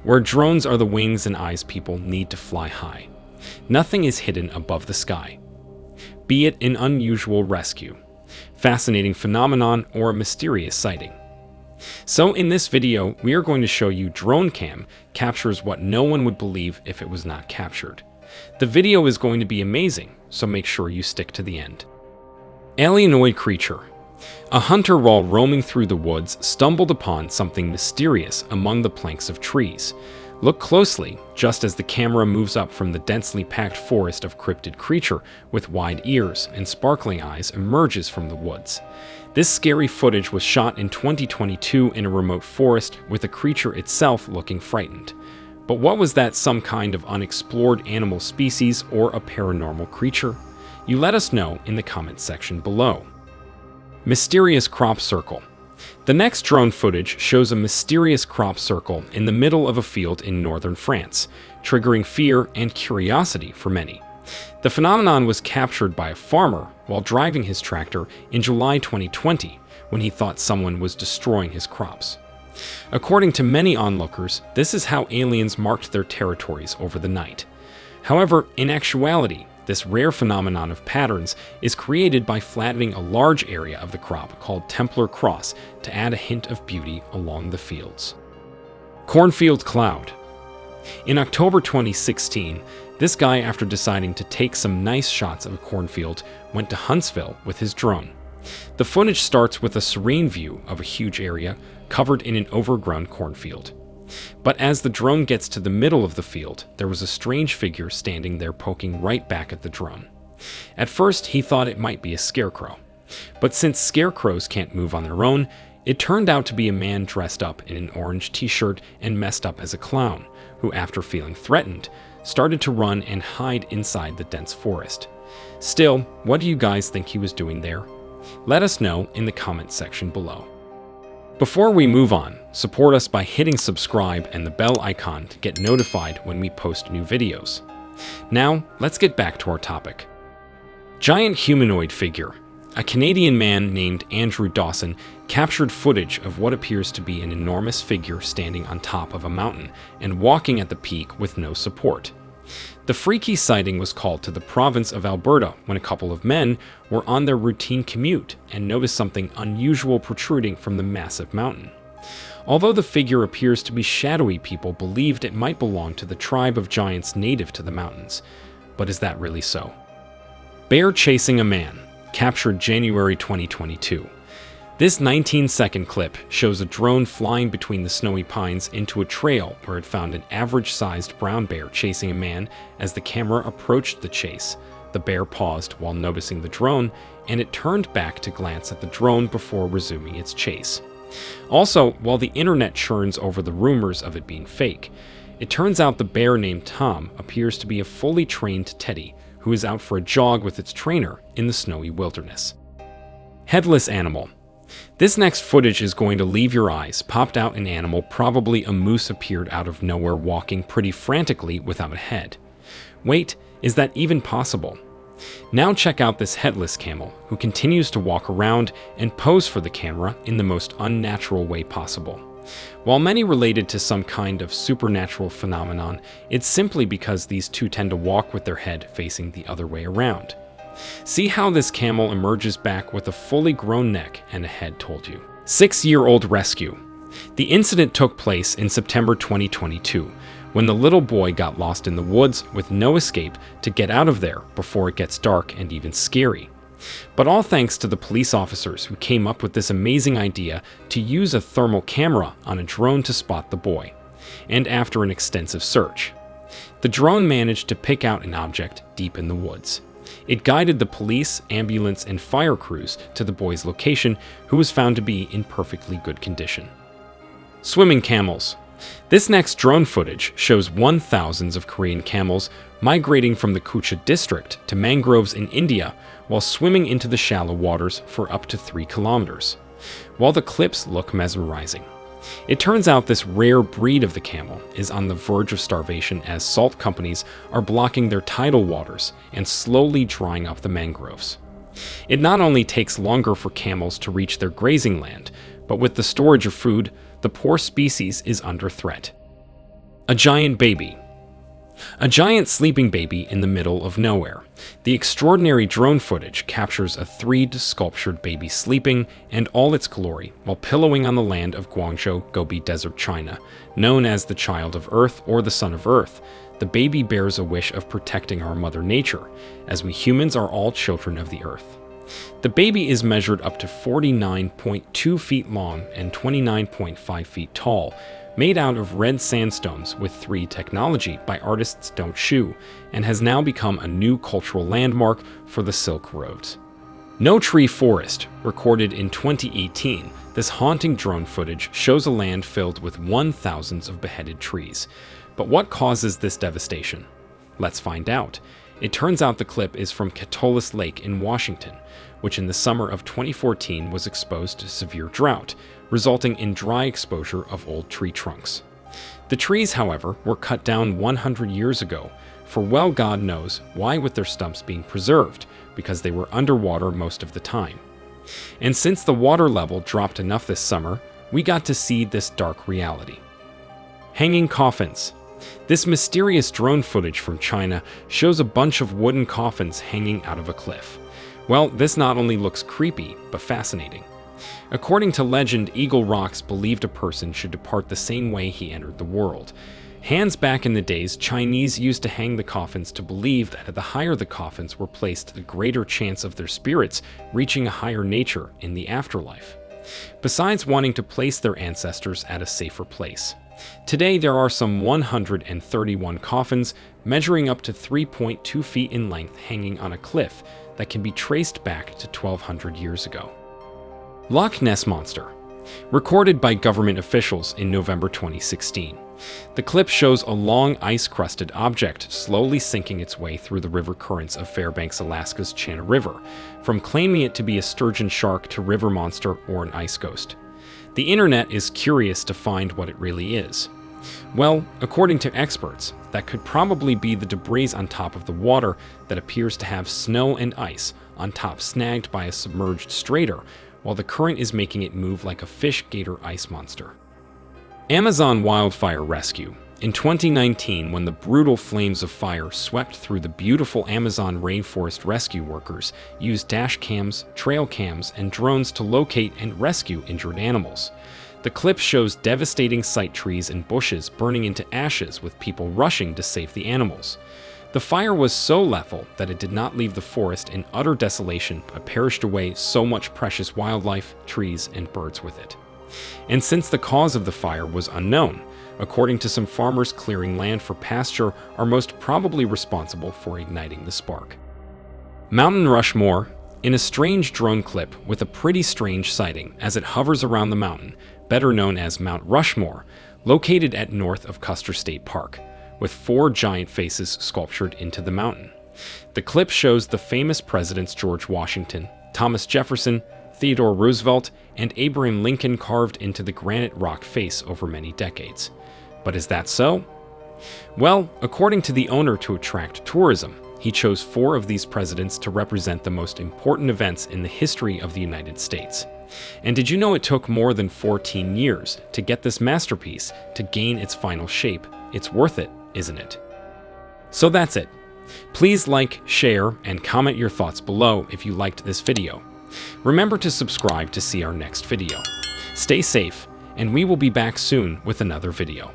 where drones are the wings and eyes people need to fly high. Nothing is hidden above the sky. Be it an unusual rescue, fascinating phenomenon, or a mysterious sighting. So in this video, we are going to show you drone cam captures what no one would believe if it was not captured. The video is going to be amazing, so make sure you stick to the end. Alienoid creature. A hunter while roaming through the woods stumbled upon something mysterious among the planks of trees. Look closely, just as the camera moves up from the densely packed forest of cryptid creature with wide ears and sparkling eyes emerges from the woods. This scary footage was shot in 2022 in a remote forest with the creature itself looking frightened. But what was that, some kind of unexplored animal species or a paranormal creature? You let us know in the comments section below. Mysterious crop circle. The next drone footage shows a mysterious crop circle in the middle of a field in northern France, triggering fear and curiosity for many. The phenomenon was captured by a farmer while driving his tractor in July 2020 when he thought someone was destroying his crops. According to many onlookers, this is how aliens marked their territories over the night. However, in actuality, this rare phenomenon of patterns is created by flattening a large area of the crop called Templar Cross to add a hint of beauty along the fields. Cornfield Cloud. In October 2016, this guy, after deciding to take some nice shots of a cornfield, went to Huntsville with his drone. The footage starts with a serene view of a huge area covered in an overgrown cornfield. But as the drone gets to the middle of the field, there was a strange figure standing there poking right back at the drone. At first, he thought it might be a scarecrow. But since scarecrows can't move on their own, it turned out to be a man dressed up in an orange t-shirt and messed up as a clown, who, after feeling threatened, started to run and hide inside the dense forest. Still, what do you guys think he was doing there? Let us know in the comments section below. Before we move on, support us by hitting subscribe and the bell icon to get notified when we post new videos. Now, let's get back to our topic. Giant humanoid figure. A Canadian man named Andrew Dawson captured footage of what appears to be an enormous figure standing on top of a mountain and walking at the peak with no support. The freaky sighting was called to the province of Alberta when a couple of men were on their routine commute and noticed something unusual protruding from the massive mountain. Although the figure appears to be shadowy, people believed it might belong to the tribe of giants native to the mountains. But is that really so? Bear chasing a man, captured January 2022. This 19-second clip shows a drone flying between the snowy pines into a trail where it found an average-sized brown bear chasing a man. As the camera approached the chase, the bear paused while noticing the drone, and it turned back to glance at the drone before resuming its chase. Also, while the internet churns over the rumors of it being fake, it turns out the bear named Tom appears to be a fully trained teddy who is out for a jog with its trainer in the snowy wilderness. Headless Animal. This next footage is going to leave your eyes. Popped out an animal, probably a moose, appeared out of nowhere walking pretty frantically without a head. Wait, is that even possible? Now check out this headless camel, who continues to walk around and pose for the camera in the most unnatural way possible. While many related to some kind of supernatural phenomenon, it's simply because these two tend to walk with their head facing the other way around. See how this camel emerges back with a fully grown neck and a head, told you. 6-year-old rescue. The incident took place in September 2022, when the little boy got lost in the woods with no escape to get out of there before it gets dark and even scary. But all thanks to the police officers who came up with this amazing idea to use a thermal camera on a drone to spot the boy. And after an extensive search, the drone managed to pick out an object deep in the woods. It guided the police, ambulance, and fire crews to the boy's location, who was found to be in perfectly good condition. Swimming camels. This next drone footage shows thousands of Korean camels migrating from the Kucha district to mangroves in India while swimming into the shallow waters for up to 3 kilometers. While the clips look mesmerizing, it turns out this rare breed of the camel is on the verge of starvation as salt companies are blocking their tidal waters and slowly drying up the mangroves. It not only takes longer for camels to reach their grazing land, but with the storage of food, the poor species is under threat. A giant baby. A giant sleeping baby in the middle of nowhere. The extraordinary drone footage captures a 3D sculptured baby sleeping in all its glory while pillowing on the land of Guangzhou, Gobi Desert, China. Known as the Child of Earth or the Son of Earth, the baby bears a wish of protecting our Mother Nature, as we humans are all children of the Earth. The baby is measured up to 49.2 feet long and 29.5 feet tall, made out of red sandstones with 3D technology by artists Don't Shoe, and has now become a new cultural landmark for the Silk Roads. No Tree Forest, recorded in 2018, this haunting drone footage shows a land filled with 1,000s of beheaded trees. But what causes this devastation? Let's find out. It turns out the clip is from Catollas Lake in Washington, which in the summer of 2014 was exposed to severe drought, resulting in dry exposure of old tree trunks. The trees, however, were cut down 100 years ago, for well God knows why, with their stumps being preserved, because they were underwater most of the time. And since the water level dropped enough this summer, we got to see this dark reality. Hanging coffins. This mysterious drone footage from China shows a bunch of wooden coffins hanging out of a cliff. Well, this not only looks creepy, but fascinating. According to legend, Eagle Rocks believed a person should depart the same way he entered the world. Hands back in the days, Chinese used to hang the coffins to believe that the higher the coffins were placed, the greater chance of their spirits reaching a higher nature in the afterlife, besides wanting to place their ancestors at a safer place. Today, there are some 131 coffins measuring up to 3.2 feet in length hanging on a cliff that can be traced back to 1,200 years ago. Loch Ness Monster. Recorded by government officials in November 2016. The clip shows a long ice-crusted object slowly sinking its way through the river currents of Fairbanks, Alaska's Channel River, from claiming it to be a sturgeon shark to river monster or an ice ghost. The internet is curious to find what it really is. Well, according to experts, that could probably be the debris on top of the water that appears to have snow and ice on top snagged by a submerged strader, while the current is making it move like a fish gator ice monster. Amazon Wildfire Rescue. In 2019, when the brutal flames of fire swept through the beautiful Amazon rainforest, rescue workers used dash cams, trail cams, and drones to locate and rescue injured animals. The clip shows devastating sight, trees and bushes burning into ashes with people rushing to save the animals. The fire was so lethal that it did not leave the forest in utter desolation, but perished away so much precious wildlife, trees, and birds with it. And since the cause of the fire was unknown, according to some farmers, clearing land for pasture are most probably responsible for igniting the spark. Mountain Rushmore. In a strange drone clip with a pretty strange sighting as it hovers around the mountain, better known as Mount Rushmore, located at north of Custer State Park, with 4 giant faces sculptured into the mountain. The clip shows the famous presidents George Washington, Thomas Jefferson, Theodore Roosevelt, and Abraham Lincoln carved into the granite rock face over many decades. But is that so? Well, according to the owner, to attract tourism, he chose 4 of these presidents to represent the most important events in the history of the United States. And did you know it took more than 14 years to get this masterpiece to gain its final shape? It's worth it, isn't it? So that's it. Please like, share, and comment your thoughts below if you liked this video. Remember to subscribe to see our next video. Stay safe, and we will be back soon with another video.